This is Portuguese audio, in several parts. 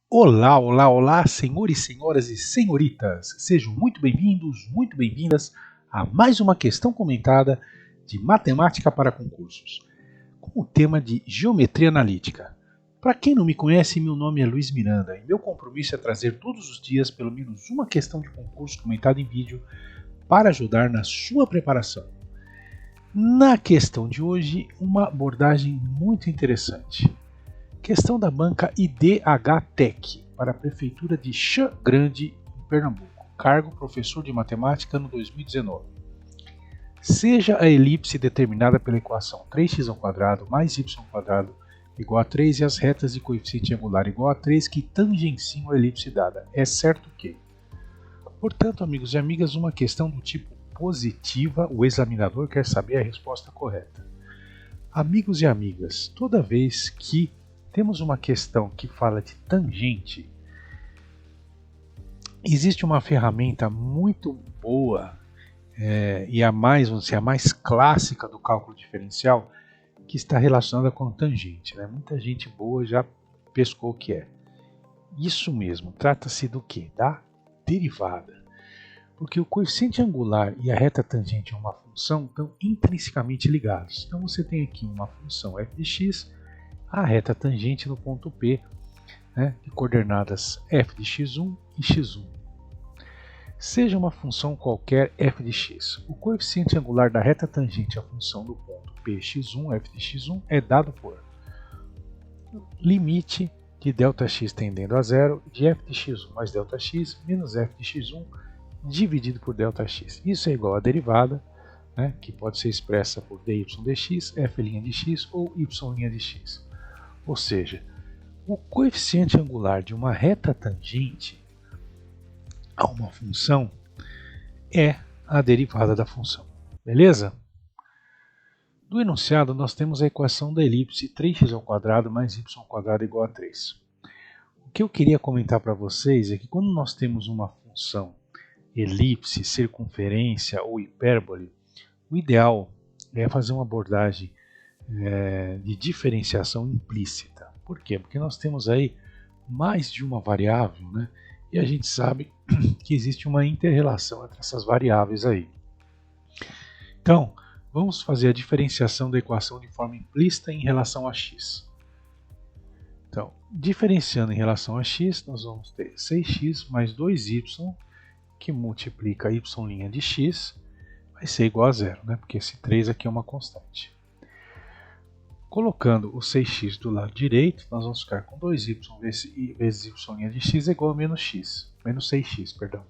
Olá, olá, olá, senhores, senhoras e senhoritas. Sejam muito bem-vindos, muito bem-vindas a mais uma questão comentada de matemática para concursos, com o tema de geometria analítica. Para quem não me conhece, meu nome é Luiz Miranda e meu compromisso é trazer todos os dias pelo menos uma questão de concurso comentada em vídeo para ajudar na sua preparação. Na questão de hoje, uma abordagem muito interessante. Questão da banca IDH Tech para a Prefeitura de Chã Grande, em Pernambuco. Cargo professor de matemática no 2019. Seja a elipse determinada pela equação 3x² mais y² igual a 3 e as retas de coeficiente angular igual a 3 que tangenciam a elipse dada. É certo que. Portanto, amigos e amigas, uma questão do tipo positiva, o examinador quer saber a resposta correta. Amigos e amigas, toda vez que temos uma questão que fala de tangente, existe uma ferramenta muito boa e a mais clássica do cálculo diferencial que está relacionada com tangente. Né? Muita gente boa já pescou o que é. Isso mesmo, trata-se do que? Da derivada. Porque o coeficiente angular e a reta tangente a uma função estão intrinsecamente ligados. Então você tem aqui uma função f de x, a reta tangente no ponto P, de coordenadas f de x1 e x1. Seja uma função qualquer f de x, o coeficiente angular da reta tangente à função do ponto P x1, f de x1, é dado por limite de ΔX tendendo a zero de f de x1 mais ΔX menos f de x1 dividido por ΔX. Isso é igual à derivada, que pode ser expressa por dy dx, f' de x ou y' de x. Ou seja, o coeficiente angular de uma reta tangente a uma função é a derivada da função. Beleza? Do enunciado, nós temos a equação da elipse 3x² mais y² igual a 3. O que eu queria comentar para vocês é que quando nós temos uma função elipse, circunferência ou hipérbole, o ideal é fazer uma abordagem de diferenciação implícita. Por quê? Porque nós temos aí mais de uma variável, e a gente sabe que existe uma inter-relação entre essas variáveis aí. Então, vamos fazer a diferenciação da equação de forma implícita em relação a x. Então, diferenciando em relação a x, nós vamos ter 6x mais 2y, que multiplica y' de x, vai ser igual a zero, porque esse 3 aqui é uma constante. Colocando o 6x do lado direito, nós vamos ficar com 2y vezes y' de x é igual a menos 6x, perdão.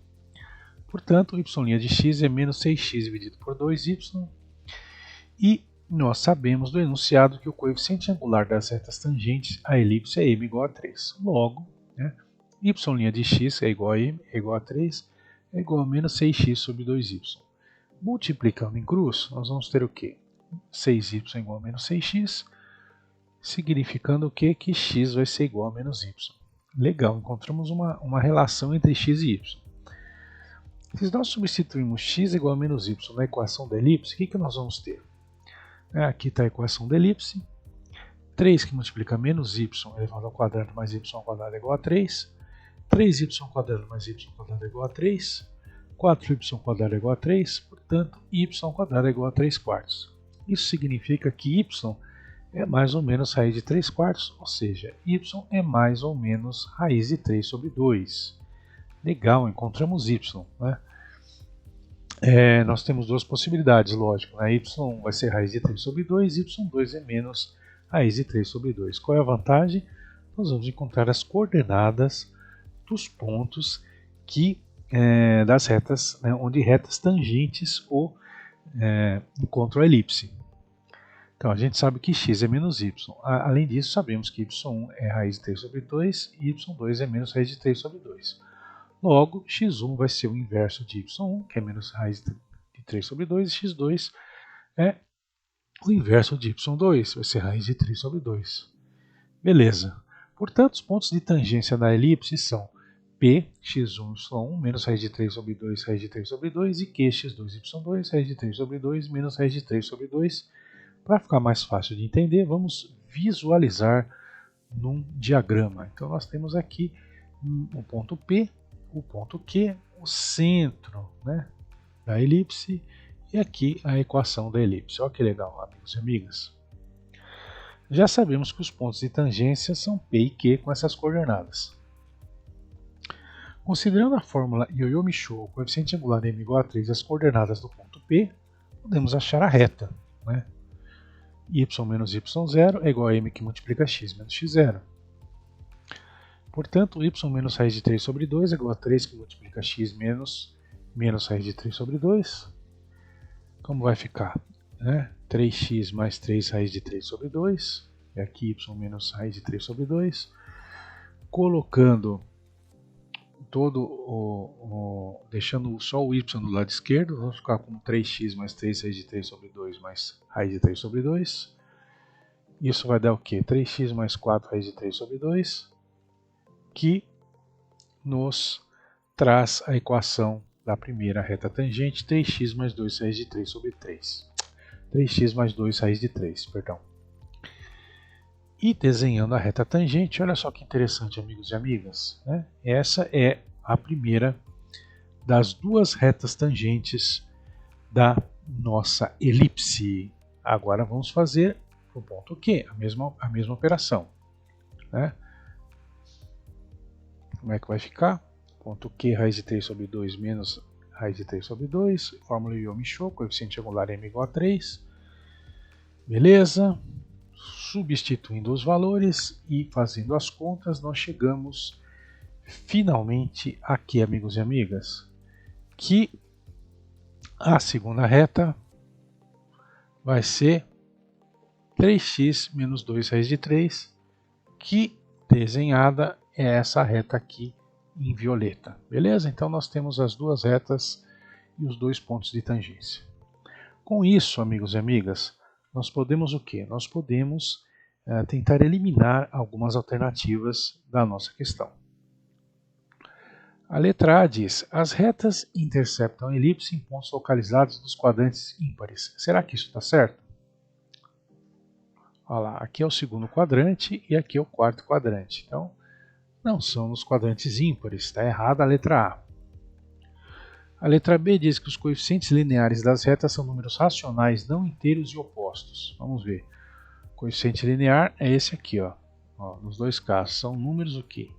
Portanto, y' de x é menos 6x dividido por 2y, e nós sabemos do enunciado que o coeficiente angular das retas tangentes à elipse é m igual a 3. Logo, y' de x é igual a m, é igual a 3, é igual a menos 6x sobre 2y. Multiplicando em cruz, nós vamos ter o quê? 6y igual a menos 6x, significando o quê? Que x vai ser igual a menos y. Legal, encontramos uma relação entre x e y. Se nós substituirmos x igual a menos y na equação da elipse, o que nós vamos ter? Aqui está a equação da elipse. 3 que multiplica menos y elevado ao quadrado mais y² é igual a 3. 3y² mais y² é igual a 3. 4y² é igual a 3. Portanto, y² é igual a 3 quartos. Isso significa que y é mais ou menos raiz de 3 quartos, ou seja, y é mais ou menos raiz de 3 sobre 2. Legal, encontramos y. Nós temos duas possibilidades, lógico. Y vai ser raiz de 3 sobre 2, y2 é menos raiz de 3 sobre 2. Qual é a vantagem? Nós vamos encontrar as coordenadas dos pontos das retas, onde retas tangentes encontram a elipse. Então a gente sabe que x é menos y. Além disso, sabemos que y1 é raiz de 3 sobre 2 e y2 é menos raiz de 3 sobre 2. Logo, x1 vai ser o inverso de y1, que é menos raiz de 3 sobre 2, e x2 é o inverso de y2, vai ser raiz de 3 sobre 2. Beleza. Portanto, os pontos de tangência da elipse são P, x1, y1, menos raiz de 3 sobre 2, raiz de 3 sobre 2, e Q, x2, y2, raiz de 3 sobre 2, menos raiz de 3 sobre 2. Para ficar mais fácil de entender, vamos visualizar num diagrama. Então nós temos aqui o ponto P, o ponto Q, o centro, né, da elipse, e aqui a equação da elipse. Olha que legal, amigos e amigas. Já sabemos que os pontos de tangência são P e Q com essas coordenadas. Considerando a fórmula Yoyo-Michou, o coeficiente angular m igual a 3 e as coordenadas do ponto P, podemos achar a reta, né? Y menos y0 é igual a m que multiplica x menos x0. Portanto, y menos raiz de 3 sobre 2 é igual a 3 que multiplica x menos raiz de 3 sobre 2. Como vai ficar? 3x mais 3 raiz de 3 sobre 2. É aqui y menos raiz de 3 sobre 2. Colocando deixando só o y do lado esquerdo, vamos ficar com 3x mais 3 raiz de 3 sobre 2 mais raiz de 3 sobre 2. Isso vai dar o quê? 3x mais 4 raiz de 3 sobre 2, que nos traz a equação da primeira reta tangente, 3x mais 2 raiz de 3 sobre 3. 3x mais 2 raiz de 3, perdão. E desenhando a reta tangente, olha só que interessante, amigos e amigas, né? Essa é a primeira das duas retas tangentes da nossa elipse. Agora vamos fazer o ponto Q, a mesma operação, né? Como é que vai ficar? Ponto Q, raiz de 3 sobre 2 menos raiz de 3 sobre 2, fórmula Yoyo-Michou, coeficiente angular m igual a 3. Beleza? Substituindo os valores e fazendo as contas, nós chegamos finalmente aqui, amigos e amigas, que a segunda reta vai ser 3x menos 2 raiz de 3, que desenhada é essa reta aqui em violeta. Beleza? Então nós temos as duas retas e os dois pontos de tangência. Com isso, amigos e amigas, nós podemos o quê? Nós podemos tentar eliminar algumas alternativas da nossa questão. A letra A diz: as retas interceptam a elipse em pontos localizados nos quadrantes ímpares. Será que isso está certo? Olha lá, aqui é o segundo quadrante e aqui é o quarto quadrante. Então, não são nos quadrantes ímpares, está errada a letra A. A letra B diz que os coeficientes lineares das retas são números racionais não inteiros e opostos. Vamos ver. O coeficiente linear é esse aqui, ó. Nos dois casos, são números o quê?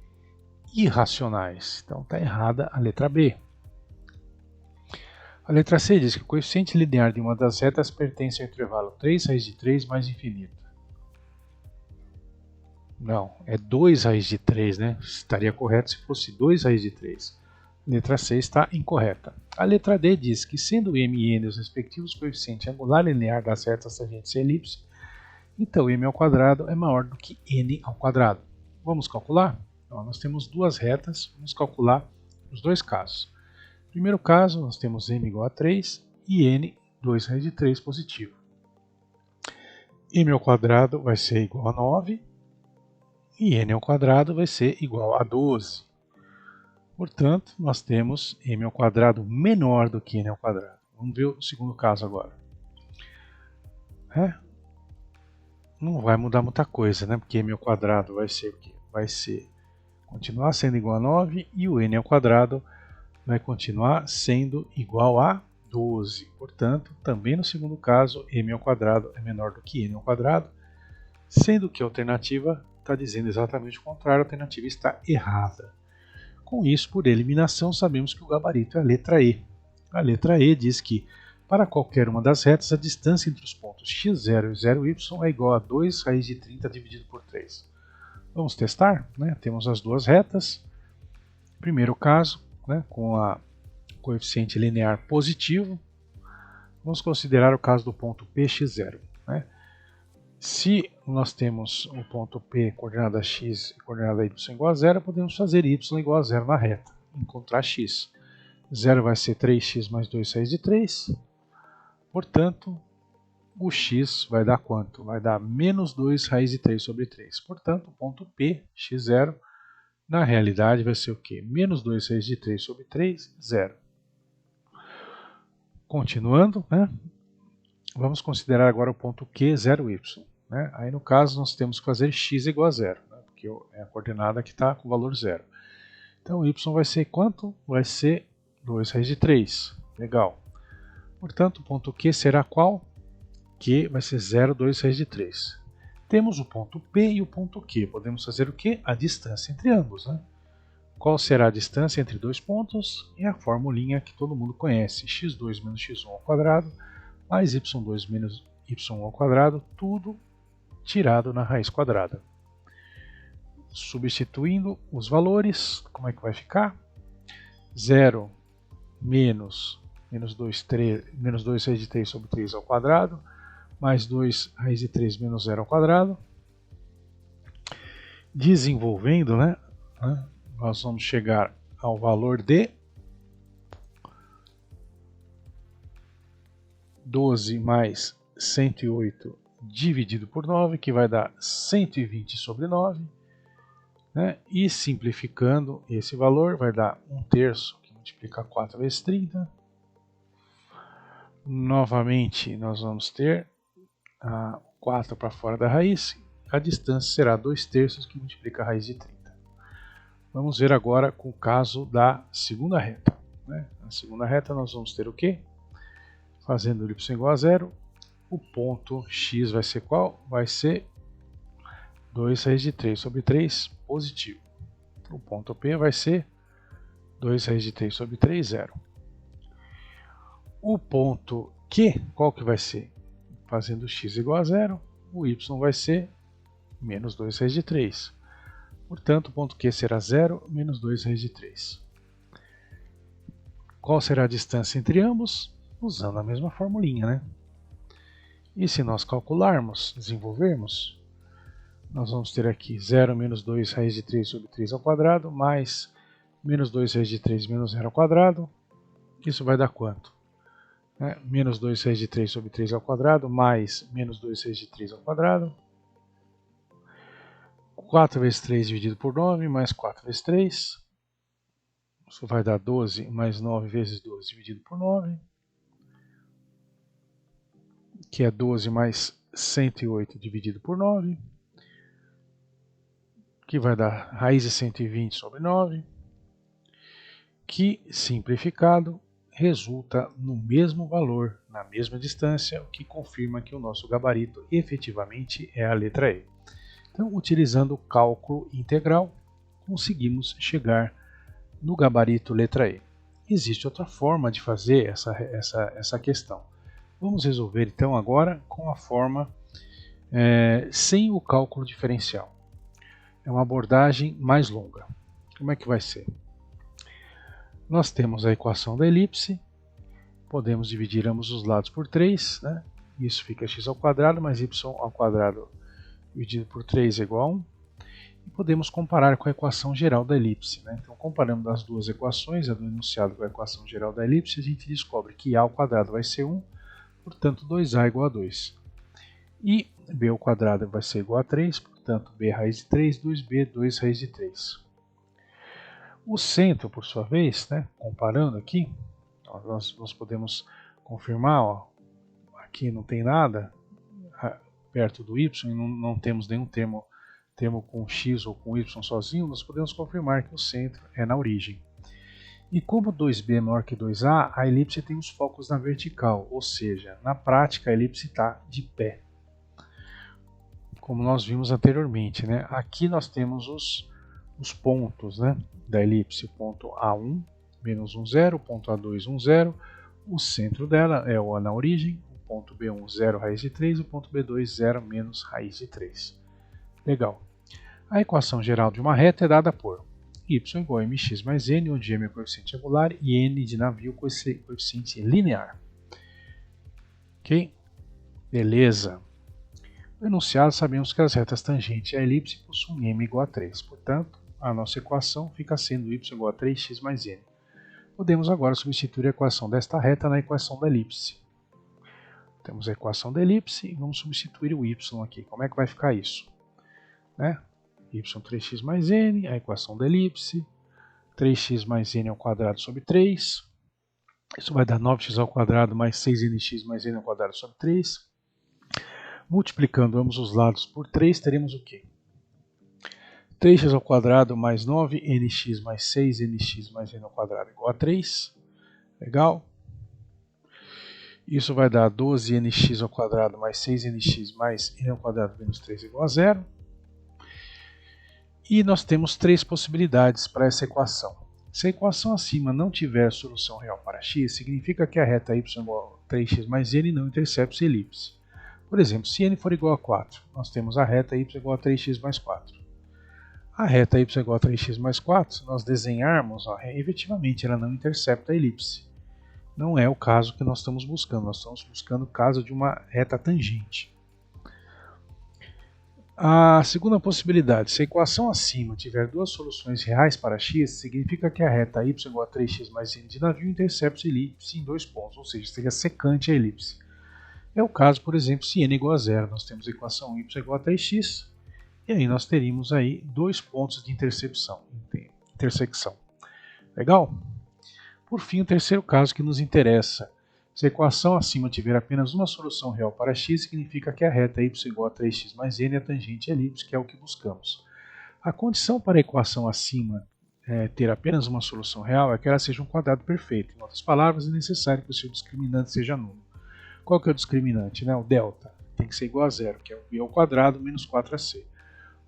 Irracionais. Então está errada a letra B. A letra C diz que o coeficiente linear de uma das retas pertence ao intervalo 3 raiz de 3 mais infinito. Não, é 2 raiz de 3, né? Estaria correto se fosse 2 raiz de 3. A letra C está incorreta. A letra D diz que, sendo m e n os respectivos coeficientes angular linear das retas tangentes à elipse, então m ao quadrado é maior do que n ao quadrado. Vamos calcular? Então, nós temos duas retas, vamos calcular os dois casos. No primeiro caso, nós temos m igual a 3 e n 2 raiz de 3 positivo. M ao quadrado vai ser igual a 9 e n ao quadrado vai ser igual a 12. Portanto, nós temos m ao quadrado menor do que n ao quadrado. Vamos ver o segundo caso agora. Não vai mudar muita coisa, né? Porque m ao quadrado vai ser o quê? Vai ser continuar sendo igual a 9 e o n ao quadrado vai continuar sendo igual a 12. Portanto, também no segundo caso, m ao quadrado é menor do que n ao quadrado, sendo que a alternativa está dizendo exatamente o contrário, a alternativa está errada. Com isso, por eliminação, sabemos que o gabarito é a letra E. A letra E diz que, para qualquer uma das retas, a distância entre os pontos x0 e 0y é igual a 2 raiz de 30 dividido por 3. Vamos testar? Né? Temos as duas retas. Primeiro caso, né, com a coeficiente linear positivo. Vamos considerar o caso do ponto P, x0. Né? Se nós temos o ponto P, coordenada x e coordenada y igual a 0, podemos fazer y igual a 0 na reta, encontrar x. 0 vai ser 3x mais 2 raiz de 3. Portanto, o x vai dar quanto? Vai dar menos 2 raiz de 3 sobre 3. Portanto, o ponto P, x0, na realidade vai ser o quê? Menos 2 raiz de 3 sobre 3, 0. Continuando, né? Vamos considerar agora o ponto Q, 0y. Né? Aí no caso nós temos que fazer x igual a 0. Né? porque é a coordenada que está com o valor 0. Então y vai ser quanto? Vai ser 2 raiz de 3. Legal. Portanto, o ponto Q será qual? Q vai ser 0, 2 raiz de 3. Temos o ponto P e o ponto Q. Podemos fazer o quê? A distância entre ambos, né? Qual será a distância entre dois pontos? É a formulinha que todo mundo conhece. x2 menos x1 ao quadrado, mais y2 menos y1 ao quadrado, tudo tirado na raiz quadrada. Substituindo os valores, como é que vai ficar? 0 menos 2 raiz de 3 sobre 3 ao quadrado, mais 2 raiz de 3 menos 0 ao quadrado. Desenvolvendo, né? Nós vamos chegar ao valor de 12 mais 108 dividido por 9, que vai dar 120 sobre 9. Né? E simplificando esse valor, vai dar 1/3, que multiplica 4 vezes 30. Novamente, nós vamos ter 4 para fora da raiz. A distância será 2/3, que multiplica a raiz de 30. Vamos ver agora com o caso da segunda reta. Né? Na segunda reta nós vamos ter o quê? Fazendo y igual a 0, o ponto x vai ser qual? Vai ser 2 raiz de 3 sobre 3 positivo. O ponto P vai ser 2 raiz de 3 sobre 3, 0. O ponto Q, qual que vai ser? Fazendo x igual a 0, o y vai ser menos 2 raiz de 3. Portanto, o ponto Q será 0 menos 2 raiz de 3. Qual será a distância entre ambos? Usando a mesma formulinha, né? E se nós calcularmos, desenvolvermos, nós vamos ter aqui 0 menos 2 raiz de 3 sobre 3 ao quadrado, mais menos 2 raiz de 3 menos 0 ao quadrado. Isso vai dar quanto? Menos 2 raiz de 3 sobre 3 ao quadrado, mais menos 2 raiz de 3 ao quadrado. 4 vezes 3 dividido por 9, mais 4 vezes 3. Isso vai dar 12 mais 9 vezes 12 dividido por 9. Que é 12 mais 108 dividido por 9. Que vai dar raiz de 120 sobre 9. Que, simplificado, resulta no mesmo valor, na mesma distância, o que confirma que o nosso gabarito efetivamente é a letra E. Então, utilizando o cálculo integral, conseguimos chegar no gabarito letra E. Existe outra forma de fazer essa questão. Vamos resolver então agora com a forma sem o cálculo diferencial. É uma abordagem mais longa. Como é que vai ser? Nós temos a equação da elipse, podemos dividir ambos os lados por 3, né? Isso fica x ao quadrado mais y ao quadrado dividido por 3 é igual a 1. E podemos comparar com a equação geral da elipse. Né? Então, comparando as duas equações, a do enunciado com a equação geral da elipse, a gente descobre que a ao quadrado vai ser 1, portanto 2a igual a 2. E b ao quadrado vai ser igual a 3, portanto b raiz de 3, 2b, 2 raiz de 3. O centro, por sua vez, né, comparando aqui, nós podemos confirmar, ó, aqui não tem nada perto do y, não temos nenhum termo com x ou com y sozinho, nós podemos confirmar que o centro é na origem. E como 2b é maior que 2a, a elipse tem os focos na vertical, ou seja, na prática a elipse está de pé. Como nós vimos anteriormente, né? Aqui nós temos os pontos, né, da elipse, o ponto A1, menos 1, 0, o ponto A2, 1, 0, o centro dela é o A na origem, o ponto B1, 0, raiz de 3, o ponto B2, 0, menos raiz de 3. Legal. A equação geral de uma reta é dada por y igual a mx mais n, onde m é coeficiente angular e n de navio coeficiente linear. Ok? Beleza. No enunciado sabemos que as retas tangentes à elipse possuem m igual a 3. Portanto, a nossa equação fica sendo y igual a 3x mais n. Podemos agora substituir a equação desta reta na equação da elipse. Temos a equação da elipse e vamos substituir o y aqui. Como é que vai ficar isso? Né? Y 3x mais n, a equação da elipse, 3x mais n ao quadrado sobre 3. Isso vai dar 9x ao quadrado mais 6nx mais n ao quadrado sobre 3. Multiplicando ambos os lados por 3, teremos o quê? 3x ao quadrado mais 9nx mais 6nx mais n ao quadrado igual a 3. Legal? Isso vai dar 12nx ao quadrado mais 6nx mais n ao quadrado menos 3 igual a 0. E nós temos três possibilidades para essa equação. Se a equação acima não tiver solução real para x, significa que a reta y igual a 3x mais n não intercepta a elipse. Por exemplo, se n for igual a 4, nós temos a reta y igual a 3x mais 4. A reta y igual a 3x mais 4, se nós desenharmos, efetivamente ela não intercepta a elipse. Não é o caso que nós estamos buscando, nós estamos buscando o caso de uma reta tangente. A segunda possibilidade, se a equação acima tiver duas soluções reais para x, significa que a reta y igual a 3x mais n de navio intercepta a elipse em dois pontos, ou seja, seria secante a elipse. É o caso, por exemplo, se n igual a 0, nós temos a equação y igual a 3x, e aí nós teríamos aí dois pontos de intersecção. Legal? Por fim, o terceiro caso que nos interessa. Se a equação acima tiver apenas uma solução real para x, significa que a reta y igual a 3x mais n é tangente à elipse, que é o que buscamos. A condição para a equação acima ter apenas uma solução real é que ela seja um quadrado perfeito. Em outras palavras, é necessário que o seu discriminante seja nulo. Qual que é o discriminante? O delta tem que ser igual a zero, que é o b ao quadrado menos 4ac.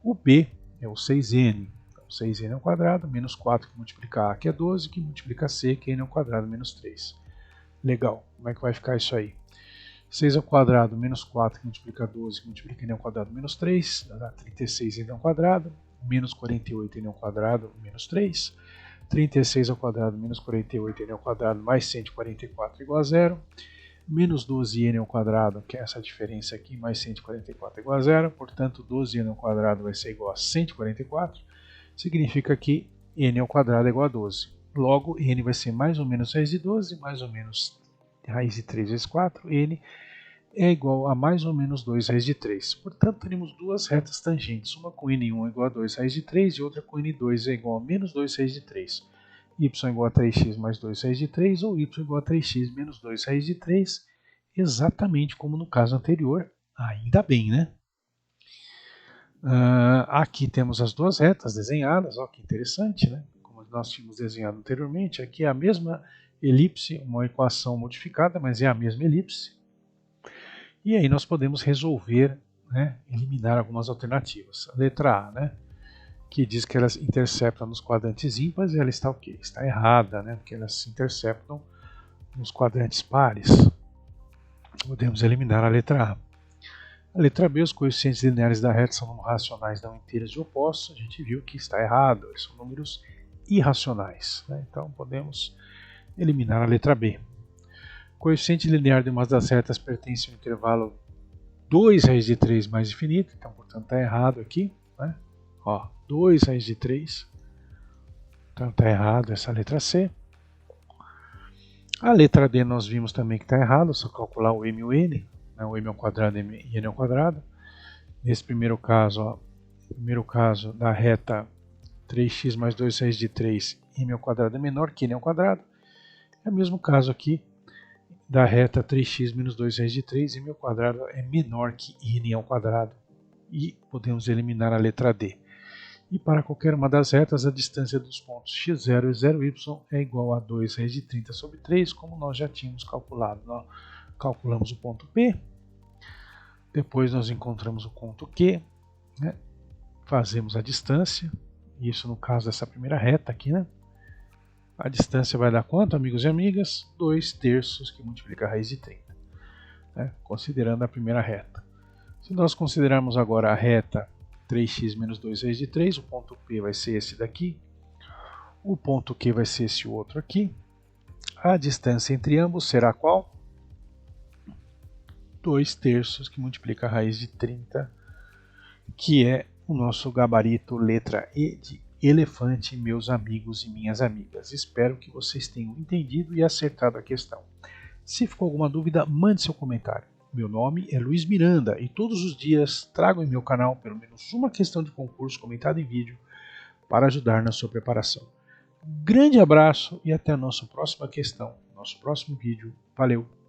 O b é o 6n. 6n ao quadrado, menos 4 que multiplica a, que é 12, que multiplica c, que é n ao quadrado, menos 3. Legal, como é que vai ficar isso aí? 6 ao quadrado, menos 4, que multiplica 12, que multiplica n ao quadrado, menos 3, dá 36n ao quadrado, menos 48n ao quadrado, menos 3. 36 ao quadrado, menos 48n ao quadrado, mais 144 igual a 0. Menos 12n ao quadrado, que é essa diferença aqui, mais 144 igual a 0. Portanto, 12n ao quadrado vai ser igual a 144. Significa que n ao quadrado é igual a 12. Logo, n vai ser mais ou menos raiz de 12, mais ou menos raiz de 3 vezes 4. N é igual a mais ou menos 2 raiz de 3. Portanto, teremos duas retas tangentes. Uma com n1 igual a 2 raiz de 3 e outra com n2 é igual a menos 2 raiz de 3. Y igual a 3x mais 2 raiz de 3 ou y igual a 3x menos 2 raiz de 3. Exatamente como no caso anterior. Ainda bem, né? Aqui temos as duas retas desenhadas, ó, que interessante, né? Como nós tínhamos desenhado anteriormente, aqui é a mesma elipse, uma equação modificada, mas é a mesma elipse. E aí nós podemos resolver, né, eliminar algumas alternativas. A letra A, né, que diz que elas interceptam nos quadrantes ímpares, ela está o quê? Está errada, né, porque elas se interceptam nos quadrantes pares. Podemos eliminar a letra A. A letra B, os coeficientes lineares da reta são racionais não inteiros de opostos. A gente viu que está errado, eles são números irracionais, né? Então podemos eliminar a letra B. O coeficiente linear de uma das retas pertence ao intervalo 2 raiz de 3 mais infinito, então portanto está errado aqui, né? Ó, 2 raiz de 3, então está errado essa letra C. A letra D nós vimos também que está errado, só calcular o m e o n. O m ao quadrado e n ao quadrado. Nesse primeiro caso, da reta 3x mais 2 raiz de 3, m ao quadrado é menor que n ao quadrado. É o mesmo caso aqui da reta 3x menos 2 raiz de 3, m ao quadrado é menor que n ao quadrado. E podemos eliminar a letra D. E para qualquer uma das retas, a distância dos pontos x0 e 0y é igual a 2 raiz de 30 sobre 3, como nós já tínhamos calculado. Nós calculamos o ponto P. Depois nós encontramos o ponto Q, né? Fazemos a distância, isso no caso dessa primeira reta aqui, né? A distância vai dar quanto, amigos e amigas? 2/3, que multiplica a raiz de 30, né? Considerando a primeira reta. Se nós considerarmos agora a reta 3x menos 2 raiz de 3, o ponto P vai ser esse daqui, o ponto Q vai ser esse outro aqui. A distância entre ambos será qual? 2/3, que multiplica a raiz de 30, que é o nosso gabarito letra E de elefante, meus amigos e minhas amigas. Espero que vocês tenham entendido e acertado a questão. Se ficou alguma dúvida, mande seu comentário. Meu nome é Luiz Miranda e todos os dias trago em meu canal pelo menos uma questão de concurso comentada em vídeo para ajudar na sua preparação. Grande abraço e até a nossa próxima questão, nosso próximo vídeo. Valeu!